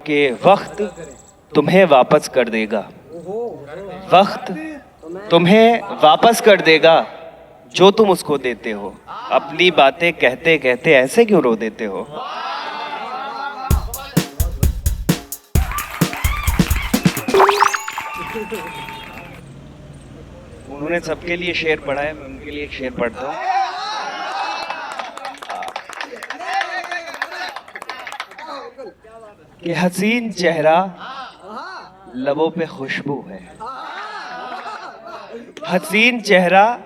कि वक्त तुम्हें वापस कर देगा। वक्त तुम्हें वापस कर देगा जो तुम उसको देते हो। अपनी बातें कहते कहते ऐसे क्यों रो देते हो। उन्होंने सबके लिए शेर पढ़ा है, मैं उनके लिए एक शेर पढ़ता हूँ। कि हसीन चेहरा लबों पे खुशबू है। हसीन चेहरा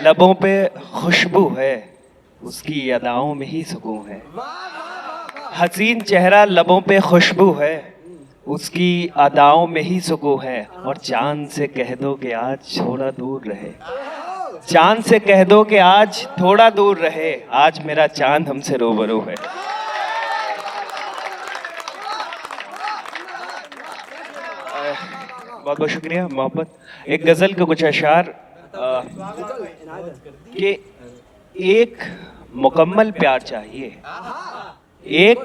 लबों पे खुशबू है, उसकी अदाओं में ही सुकून है। हसीन चेहरा लबों पे खुशबू है, उसकी अदाओं में ही सुकून है। और चांद से कह दो कि आज थोड़ा दूर रहे। चांद से कह दो कि आज थोड़ा दूर रहे, आज मेरा चांद हमसे रूबरू है। बहुत बहुत शुक्रिया मोहब्बत। एक गजल के कुछ अशार कि एक मुकम्मल प्यार चाहिए। एक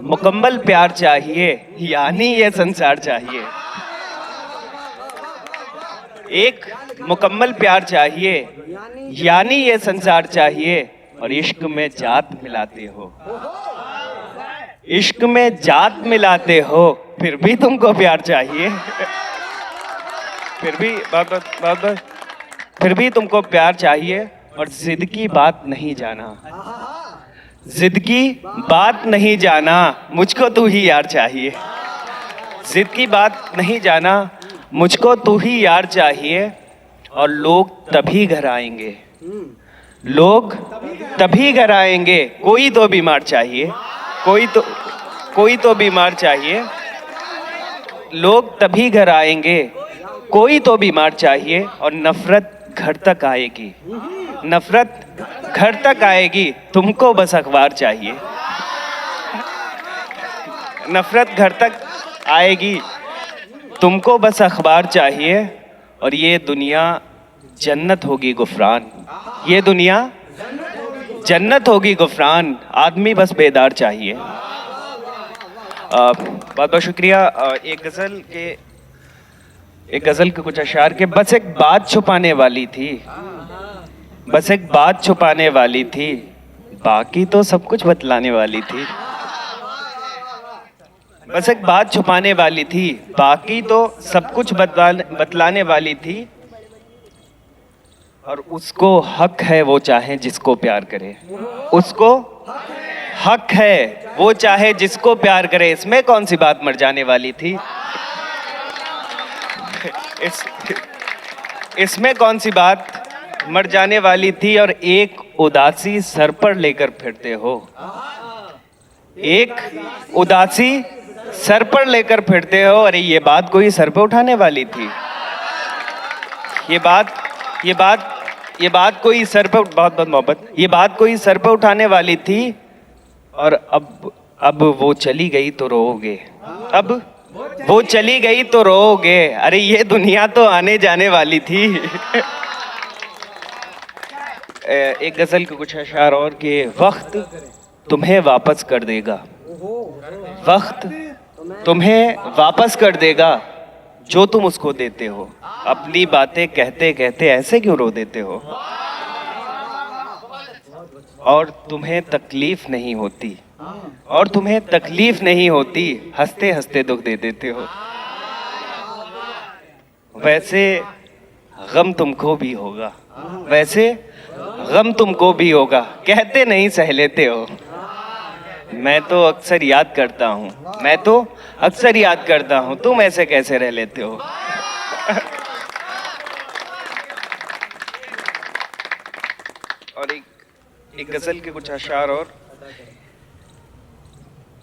मुकम्मल प्यार चाहिए, यानी ये संसार चाहिए। एक मुकम्मल प्यार चाहिए, यानी ये संसार चाहिए। और इश्क में जात मिलाते हो, इश्क में जात मिलाते हो, फिर भी तुमको प्यार चाहिए। फिर भी बहुत फिर भी तुमको प्यार चाहिए। और जिद की बात नहीं जाना, जिद की बात नहीं जाना, मुझको तू ही यार चाहिए। जिद की बात नहीं जाना, मुझको तू ही यार चाहिए। और लोग तभी घर आएंगे, लोग तभी घर आएंगे, कोई तो बीमार चाहिए। कोई तो बीमार चाहिए। लोग तभी घर आएंगे, कोई तो बीमार चाहिए। और नफरत घर तक आएगी, नफरत घर तक आएगी, तुमको बस अखबार चाहिए। नफरत घर तक आएगी, तुमको बस अखबार चाहिए। और ये दुनिया जन्नत होगी गुफरान, ये दुनिया जन्नत होगी गुफरान, आदमी बस बेदार चाहिए। बहुत बहुत शुक्रिया। एक गज़ल के कुछ अशार के बस एक बात छुपाने वाली थी, बस एक बात छुपाने वाली थी, बाकी तो सब कुछ बतलाने वाली थी। बस एक बात छुपाने वाली थी, बाकी तो सब कुछ बतलाने वाली थी। और उसको हक है वो चाहे जिसको प्यार करे, उसको हक है वो चाहे जिसको प्यार करे। इसमें कौन सी बात मर जाने वाली थी। इसमें कौन सी बात मर जाने वाली थी। और एक उदासी सर पर लेकर फिरते हो, एक उदासी सर पर लेकर फिरते हो। अरे ये बात कोई सर पे उठाने वाली थी। ये बात कोई सर पे, बहुत बहुत मोहब्बत, ये बात कोई सर पे उठाने वाली थी। और अब वो चली गई तो रोओगे, अब वो चली गई तो रोओगे। अरे ये दुनिया तो आने जाने वाली थी। एक गजल के कुछ अशार और कि वक्त तुम्हें वापस कर देगा। वक्त तुम्हें वापस कर देगा जो तुम उसको देते हो। अपनी बातें कहते कहते ऐसे क्यों रो देते हो। और तुम्हें तकलीफ नहीं होती, और तुम्हें तकलीफ नहीं होती, हंसते हंसते दुख दे देते हो। वैसे गम तुमको भी होगा, वैसे गम तुमको भी होगा, कहते नहीं सह लेते हो। मैं तो अक्सर याद करता हूँ, मैं तो अक्सर याद करता हूँ, तुम ऐसे कैसे रह लेते हो। और एक गजल के कुछ अशार और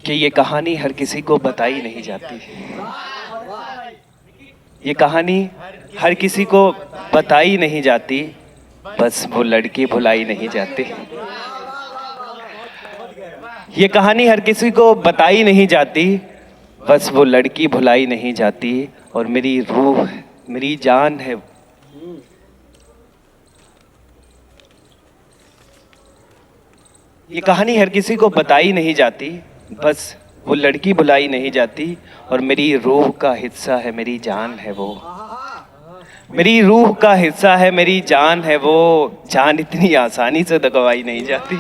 कि ये कहानी हर किसी को बताई नहीं जाती। ये कहानी हर किसी को बताई नहीं जाती, बस वो लड़की भुलाई नहीं जाती। ये कहानी हर किसी को बताई नहीं जाती, बस वो लड़की भुलाई नहीं जाती। और मेरी रूह, मेरी जान है, ये कहानी हर किसी को बताई नहीं जाती, बस वो लड़की बुलाई नहीं जाती, और मेरी रूह का हिस्सा है, मेरी जान है वो। मेरी रूह का हिस्सा है, मेरी जान है वो। जान इतनी आसानी से तो गवाई नहीं जाती।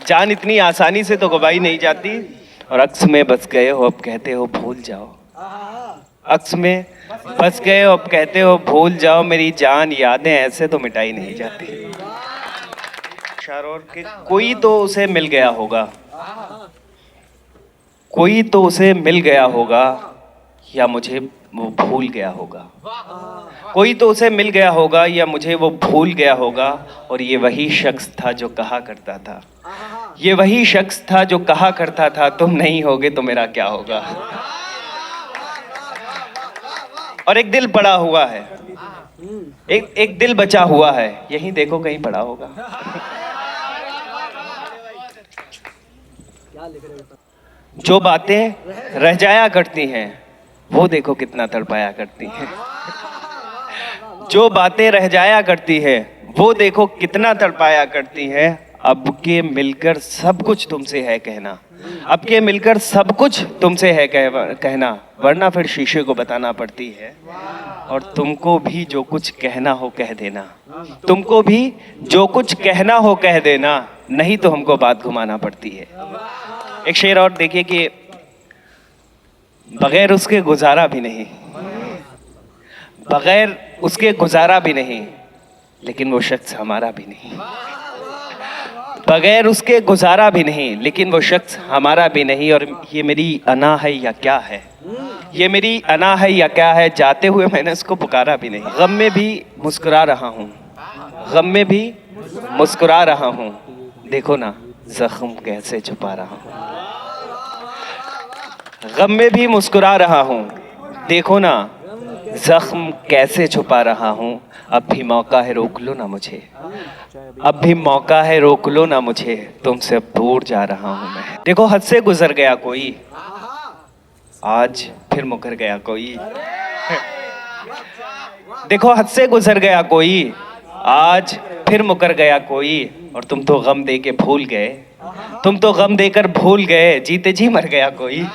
जान इतनी आसानी से तो गवाई नहीं जाती। और अक्स में बस गए हो, अब कहते हो भूल जाओ। अक्स में बस गए हो, अब कहते हो भूल जाओ। मेरी जान यादें ऐसे तो मिटाई नहीं जाती। और कि कोई तो उसे मिल गया होगा, कोई तो उसे मिल गया होगा, या मुझे वो भूल गया होगा। कोई तो उसे मिल गया होगा, या मुझे वो भूल गया होगा। और ये वही शख्स था जो कहा करता था, ये वही शख्स था जो कहा करता था, तुम नहीं होगे तो मेरा क्या होगा। और एक दिल पड़ा हुआ है, एक दिल बचा हुआ है, यहीं देखो कहीं पड़ा होगा। जो बातें रह जाया करती हैं, वो देखो कितना तड़पाया करती हैं। जो बातें रह जाया करती है, वो देखो कितना तड़पाया करती हैं। अब के मिलकर सब कुछ तुमसे है कहना, अब के मिलकर सब कुछ तुमसे है कहना, वरना फिर शीशे को बताना पड़ती है। और तुमको भी जो कुछ कहना हो कह देना, तुमको भी जो कुछ कहना हो कह देना, नहीं तो हमको बात घुमाना पड़ती है। एक शेर और देखिए कि बगैर उसके गुजारा भी नहीं, बगैर उसके गुजारा भी नहीं, लेकिन वो शख्स हमारा भी नहीं। बगैर उसके गुजारा भी नहीं, लेकिन वो शख्स हमारा भी नहीं। और ये मेरी अना है या क्या है, ये मेरी अना है या क्या है, जाते हुए मैंने उसको पुकारा भी नहीं। गम में भी मुस्कुरा रहा हूँ, गम में भी मुस्कुरा रहा हूँ, देखो ना जख्म कैसे छुपा रहा हूँ। गम में भी मुस्कुरा रहा हूँ, देखो ना जख्म कैसे छुपा रहा हूँ। अब भी मौका है रोक लो ना मुझे, अब भी मौका है रोक लो ना मुझे, तुमसे अब दूर जा रहा हूँ मैं। देखो हद से गुजर गया कोई, आज फिर मुकर गया कोई। देखो हद से गुजर गया कोई, आज फिर मुकर गया कोई। और तुम तो गम दे के भूल गए, तुम तो गम देकर भूल गए, जीते जी मर गया कोई।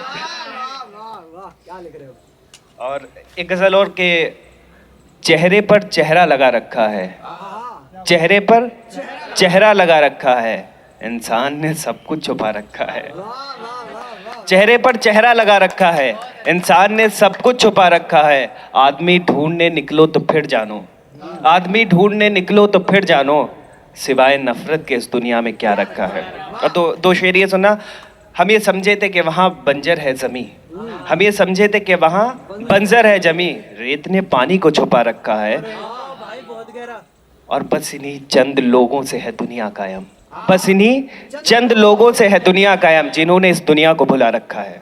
और एक गजल और के चेहरे पर चेहरा लगा रखा है, चेहरे पर चेहरा लगा रखा है, इंसान ने सब कुछ छुपा रखा है। चेहरे पर चेहरा लगा रखा है, इंसान ने सब कुछ छुपा रखा है। आदमी ढूंढने निकलो तो फिर जानो, आदमी ढूंढने निकलो तो फिर जानो, सिवाय नफरत के इस दुनिया में क्या रखा है। और दो शेर ये सुना, हम ये समझे थे कि वहाँ बंजर है ज़मीं, हम ये समझे थे कि वहाँ बंजर है जमी, रेत ने पानी को छुपा रखा है। और बस इन्हीं चंद लोगों से है दुनिया कायम, बस इन्हीं चंद लोगों से है दुनिया कायम, जिन्होंने इस दुनिया को भुला रखा है।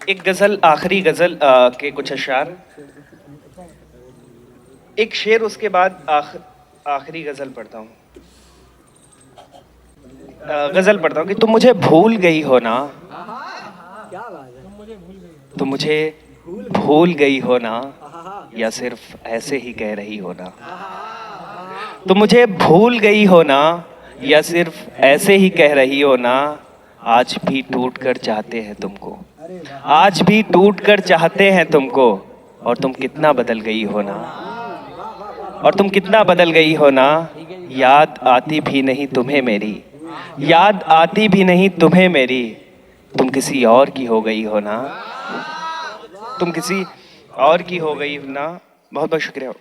एक गजल, आखिरी गजल के कुछ अशार, एक शेर, उसके बाद आखिरी गजल पढ़ता हूँ। गजल पढ़ता हूँ कि तुम मुझे भूल गई हो ना, तुम मुझे भूल गई हो ना, या सिर्फ ऐसे ही कह रही हो ना। तुम मुझे भूल गई हो ना, या सिर्फ ऐसे ही कह रही हो ना। आज भी टूट कर चाहते हैं तुमको, आज भी टूट कर चाहते हैं तुमको। और तुम कितना बदल गई हो ना, और तुम कितना बदल गई हो ना। याद आती भी नहीं तुम्हें मेरी, याद आती भी नहीं तुम्हें मेरी। तुम किसी और की हो गई हो ना, तुम किसी और की हो गई हो ना। बहुत बहुत शुक्रिया।